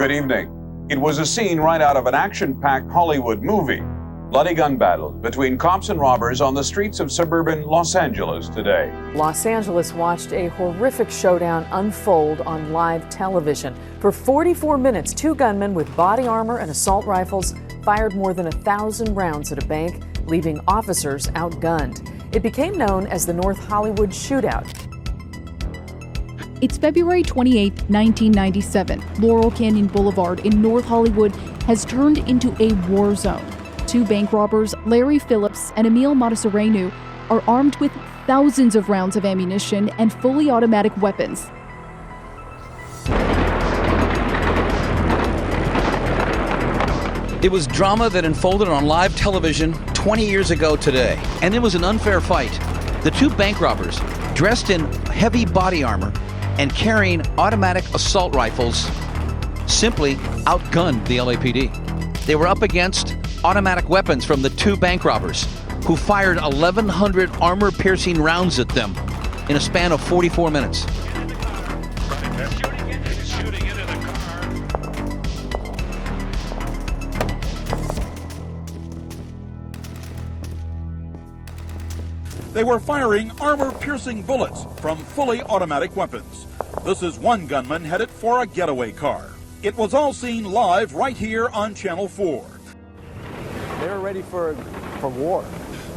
Good evening. It was a scene right out of an action-packed Hollywood movie. Bloody gun battle between cops and robbers on the streets of suburban Los Angeles today. Los Angeles watched a horrific showdown unfold on live television. For 44 minutes, two gunmen with body armor and assault rifles fired more than 1,000 rounds at a bank, leaving officers outgunned. It became known as the North Hollywood Shootout. It's February 28, 1997. Laurel Canyon Boulevard in North Hollywood has turned into a war zone. Two bank robbers, Larry Phillips and Emil Matasareanu, are armed with thousands of rounds of ammunition and fully automatic weapons. It was drama that unfolded on live television 20 years ago today, and it was an unfair fight. The two bank robbers, dressed in heavy body armor and carrying automatic assault rifles, simply outgunned the LAPD. They were up against automatic weapons from the two bank robbers, who fired 1,100 armor-piercing rounds at them in a span of 44 minutes. They were firing armor-piercing bullets from fully automatic weapons. This is one gunman headed for a getaway car. It was all seen live right here on Channel 4. They're ready for war.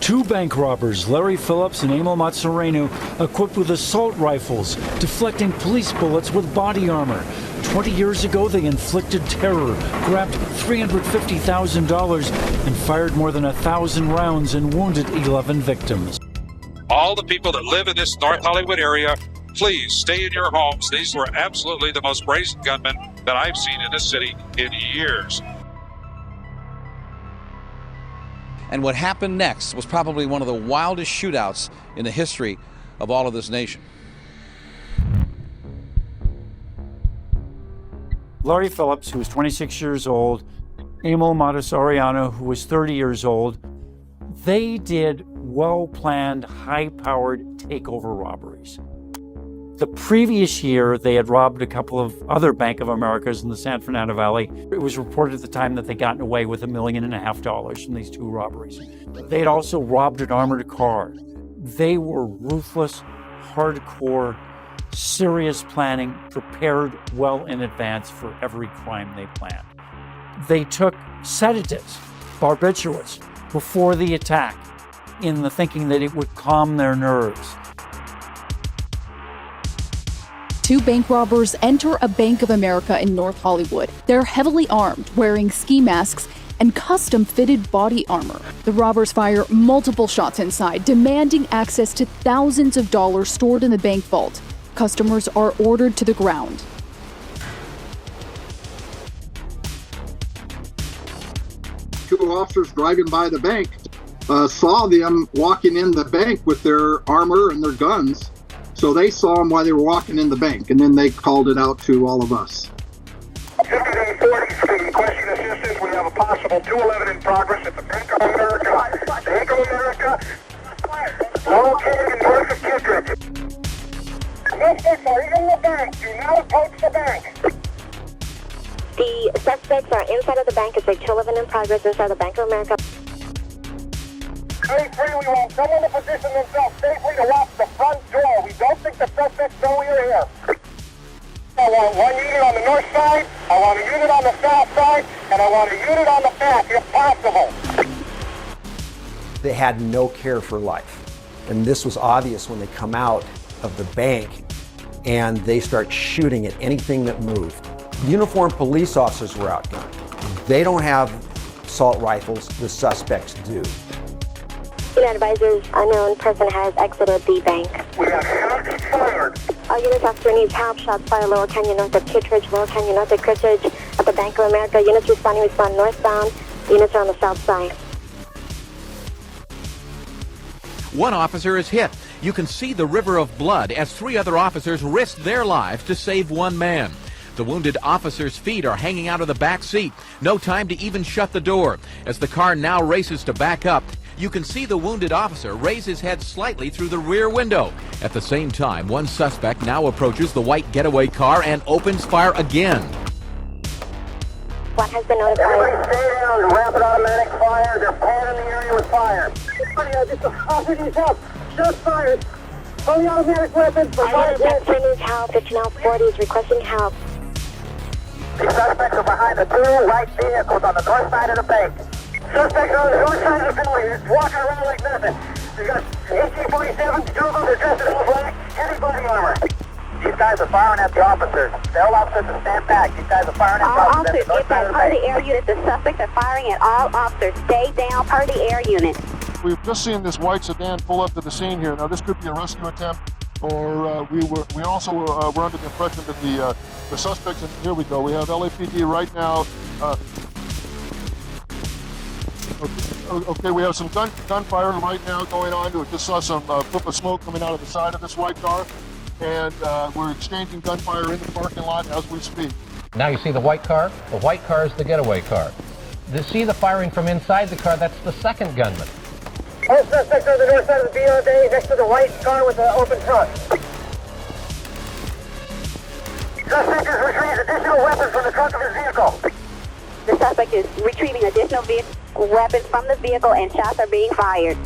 Two bank robbers, Larry Phillips and Emil Matasareanu, equipped with assault rifles, deflecting police bullets with body armor. 20 years ago, they inflicted terror, grabbed $350,000, and fired more than 1,000 rounds and wounded 11 victims. All the people that live in this North Hollywood area, please stay in your homes. These were absolutely the most brazen gunmen that I've seen in this city in years. And what happened next was probably one of the wildest shootouts in the history of all of this nation. Larry Phillips, who was 26 years old, Emil Matasareanu, who was 30 years old, they did well-planned, high-powered takeover robberies. The previous year, they had robbed a couple of other Bank of Americas in the San Fernando Valley. It was reported at the time that they'd gotten away with $1.5 million from these two robberies. They had also robbed an armored car. They were ruthless, hardcore, serious planning, prepared well in advance for every crime they planned. They took sedatives, barbiturates, before the attack, in the thinking that it would calm their nerves. Two bank robbers enter a Bank of America in North Hollywood. They're heavily armed, wearing ski masks and custom-fitted body armor. The robbers fire multiple shots inside, demanding access to thousands of dollars stored in the bank vault. Customers are ordered to the ground. Two officers driving by the bank saw them walking in the bank with their armor and their guns. So they saw them while they were walking in the bank, and then they called it out to all of us. 240, requesting assistance. We have a possible 211 in progress at the Bank of America. Bank of America, located in north of Kittredge. Suspects are in the bank. Do not approach the bank. The suspects are inside of the bank. It's a 211 in progress inside the Bank of America. Very freely, while someone to position themselves safely to watch the front door. We don't think the suspects know we are here. I want one unit on the north side, I want a unit on the south side, and I want a unit on the back, if possible. They had no care for life. And this was obvious when they come out of the bank and they start shooting at anything that moved. Uniformed police officers were outgunned. They don't have assault rifles, the suspects do. Unit advisors, unknown person has exited the bank. We have shots fired. All units officer needs help. Shots fired Lower Canyon north of Kittredge, Lower Canyon north of Kittredge at the Bank of America. Units respond northbound. Units are on the south side. One officer is hit. You can see the river of blood as three other officers risk their lives to save one man. The wounded officer's feet are hanging out of the back seat. No time to even shut the door. As the car now races to back up, you can see the wounded officer raise his head slightly through the rear window. At the same time, one suspect now approaches the white getaway car and opens fire again. SWAT has been notified. Everybody stay down. Rapid automatic fire. They're pouring in the area with fire. Just officers help. Shots fired. Fully automatic weapons. Unit needs help. 1540 is requesting help. The suspects are behind the two white vehicles on the north side of the bank. Suspects are on the north side of the building. They're walking around like nothing. They got AK-47, two of them, they're dressed in all black, heavy body armor. These guys are firing at the officers. Tell officers to stand back. These guys are firing at the All officers. officers, get back per the air unit. The suspects are firing at all officers. Stay down per the air unit. We've just seen this white sedan pull up to the scene here. Now, this could be a rescue attempt, or we also were under the impression that the suspects, and here we go, we have LAPD right now. Okay, we have some gunfire right now going on. We just saw some puff of smoke coming out of the side of this white car, and we're exchanging gunfire in the parking lot as we speak. Now you see the white car? The white car is the getaway car. You see the firing from inside the car? That's the second gunman. All suspects are on the north side of the BRD next to the white car with the open trunk. Suspect is retrieving additional weapons from the trunk of his vehicle. The suspect is retrieving additional weapons from the vehicle and shots are being fired.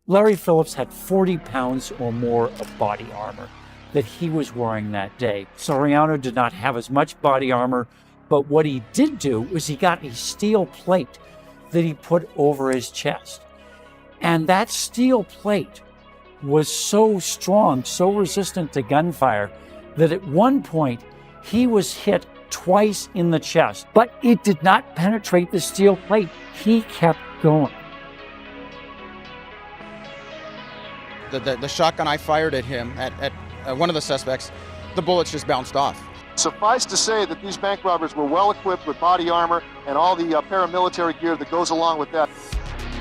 Larry Phillips had 40 pounds or more of body armor that he was wearing that day. Soriano did not have as much body armor, but what he did do was he got a steel plate that he put over his chest. And that steel plate was so strong, so resistant to gunfire, that at one point he was hit twice in the chest, but it did not penetrate the steel plate. He kept going. The shotgun I fired at him, at one of the suspects, the bullets just bounced off. Suffice to say that these bank robbers were well equipped with body armor and all the paramilitary gear that goes along with that.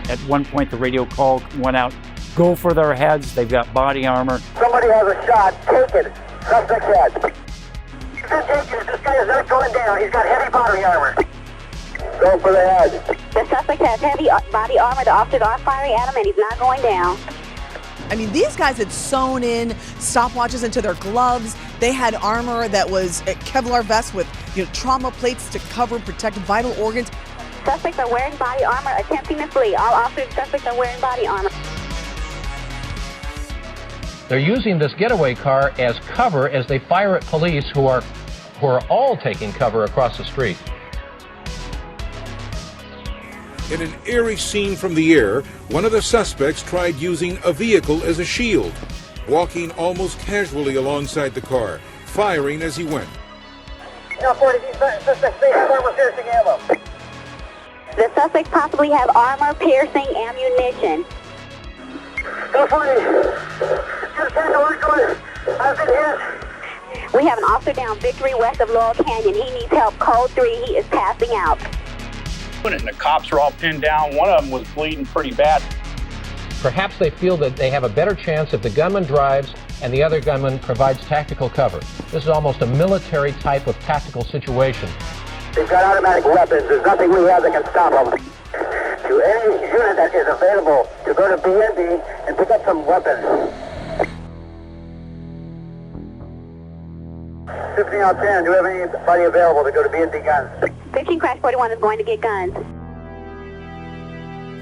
At one point, the radio call went out, go for their heads, they've got body armor. Somebody has a shot, take it. Suspect's head. This guy is not going down, he's got heavy body armor. Go for the head. The suspect has heavy body armor, the officers are firing at him and he's not going down. I mean, these guys had sewn in stopwatches into their gloves. They had armor that was Kevlar vests with, trauma plates to cover, protect vital organs. Suspects are wearing body armor, attempting to flee. All officers and suspects are wearing body armor. They're using this getaway car as cover as they fire at police who are all taking cover across the street. In an eerie scene from the air, one of the suspects tried using a vehicle as a shield, walking almost casually alongside the car, firing as he went. Now, 40, these suspects may have armor-piercing ammo. The suspects possibly have armor-piercing ammunition. Go 40. I've been hit. We have an officer down Victory west of Laurel Canyon. He needs help. Code 3, he is passing out. And the cops are all pinned down. One of them was bleeding pretty bad. Perhaps they feel that they have a better chance if the gunman drives and the other gunman provides tactical cover. This is almost a military type of tactical situation. They've got automatic weapons. There's nothing we have that can stop them. To any unit that is available to go to BNB and pick up some weapons. 15 out 10, do you have anybody available to go to BNB guns? 15 Crash 41 is going to get guns.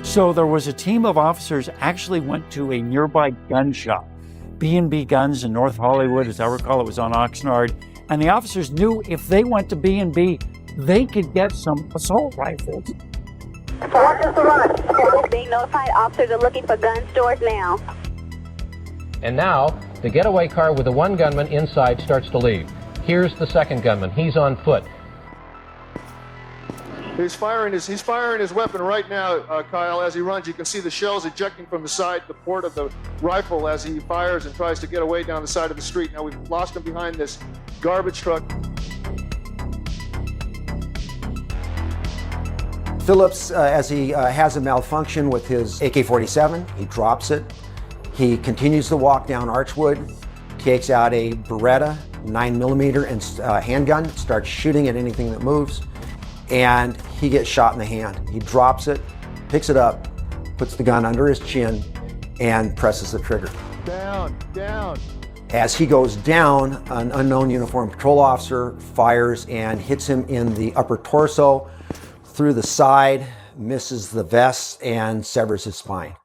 So there was a team of officers actually went to a nearby gun shop, B&B Guns in North Hollywood. As I recall, it was on Oxnard. And the officers knew if they went to B&B, they could get some assault rifles. Being notified, officers are looking for gun stores now. And now, the getaway car with the one gunman inside starts to leave. Here's the second gunman. He's on foot. He's firing his weapon right now, Kyle. As he runs, you can see the shells ejecting from the side, the port of the rifle as he fires and tries to get away down the side of the street. Now we've lost him behind this garbage truck. Phillips, as he has a malfunction with his AK-47, he drops it. He continues to walk down Archwood, takes out a Beretta 9mm and handgun, starts shooting at anything that moves, and he gets shot in the hand. He drops it, picks it up, puts the gun under his chin, and presses the trigger. Down, down. As he goes down, an unknown uniformed patrol officer fires and hits him in the upper torso, through the side, misses the vest, and severs his spine.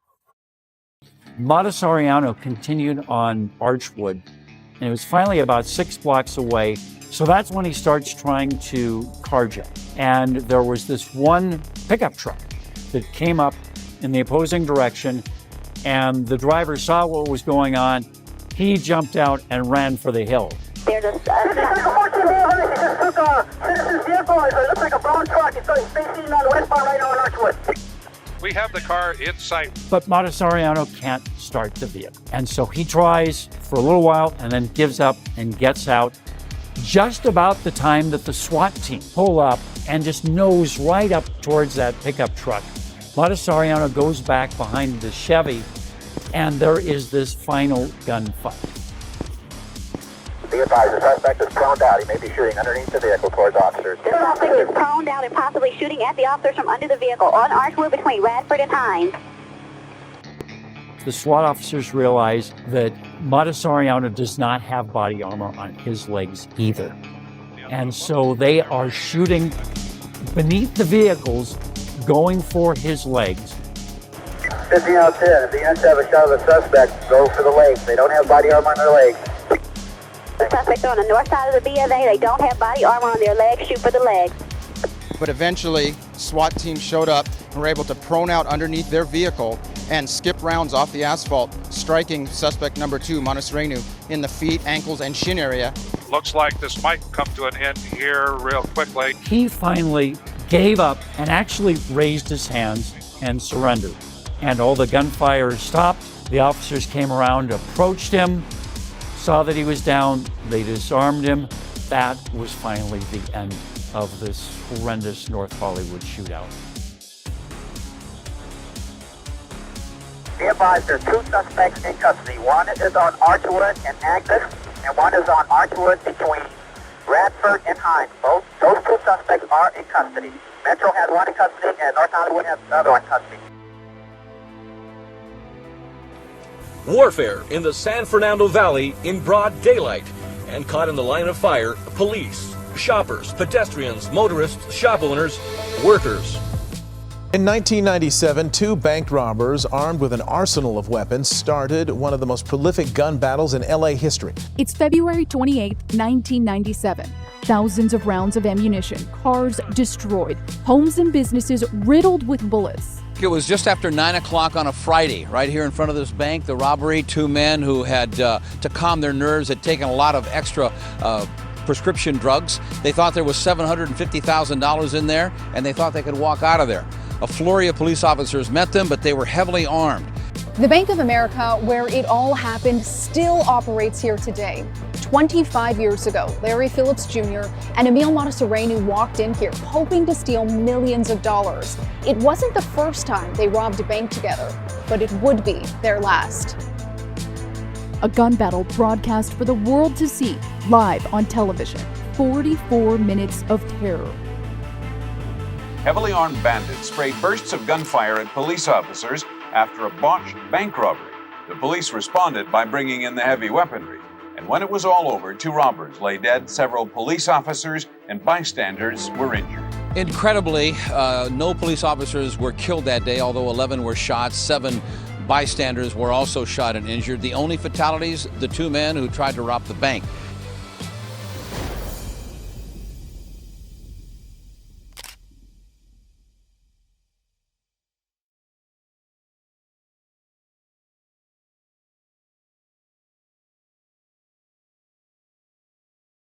Matasareanu continued on Archwood, and it was finally about 6 blocks away. So that's when he starts trying to carjack. And there was this one pickup truck that came up in the opposing direction, and the driver saw what was going on. He jumped out and ran for the hill. There's a commotion there. He just took a citizen's vehicle. It looks like a brown truck. It's facing on the westbound right now on Archwood. We have the car in sight. But Matasareanu can't start the vehicle. And so he tries for a little while and then gives up and gets out just about the time that the SWAT team pull up and just nose right up towards that pickup truck. Matasareanu goes back behind the Chevy, and there is this final gunfight. Be advised, the suspect is prone out. He may be shooting underneath the vehicle towards officers. The suspect is prone out and possibly shooting at the officers from under the vehicle on Archwood between Radford and Hines. The SWAT officers realize that Matasareanu does not have body armor on his legs either. And so they are shooting beneath the vehicles, going for his legs. 50 out 10. If the ends have a shot of the suspect, go for the legs. They don't have body armor on their legs. The suspects are on the north side of the B of A. They don't have body armor on their legs. Shoot for the legs. But eventually, SWAT team showed up and were able to prone out underneath their vehicle and skip rounds off the asphalt, striking suspect number 2, Matasareanu, in the feet, ankles, and shin area. Looks like this might come to an end here real quickly. He finally gave up and actually raised his hands and surrendered. And all the gunfire stopped. The officers came around, approached him, saw that he was down, they disarmed him. That was finally the end of this horrendous North Hollywood shootout. Be advised, there's 2 suspects in custody. One is on Archwood and Agnes, and one is on Archwood between Radford and Hines. Those 2 suspects are in custody. Metro has one in custody, and North Hollywood has another one in custody. Warfare in the San Fernando Valley in broad daylight, and caught in the line of fire, police, shoppers, pedestrians, motorists, shop owners, workers. In 1997, 2 bank robbers armed with an arsenal of weapons started one of the most prolific gun battles in LA history. It's February 28, 1997. Thousands of rounds of ammunition, cars destroyed, homes and businesses riddled with bullets. It was just after 9 o'clock on a Friday, right here in front of this bank, the robbery. 2 men who had, to calm their nerves, had taken a lot of extra prescription drugs. They thought there was $750,000 in there, and they thought they could walk out of there. A flurry of police officers met them, but they were heavily armed. The Bank of America, where it all happened, still operates here today. 25 years ago, Larry Phillips Jr. and Emil Matasareanu walked in here hoping to steal millions of dollars. It wasn't the first time they robbed a bank together, but it would be their last. A gun battle broadcast for the world to see, live on television. 44 minutes of terror. Heavily armed bandits sprayed bursts of gunfire at police officers after a botched bank robbery. The police responded by bringing in the heavy weaponry. And when it was all over, 2 robbers lay dead, several police officers and bystanders were injured. Incredibly, no police officers were killed that day, although 11 were shot. 7 bystanders were also shot and injured. The only fatalities, the 2 men who tried to rob the bank.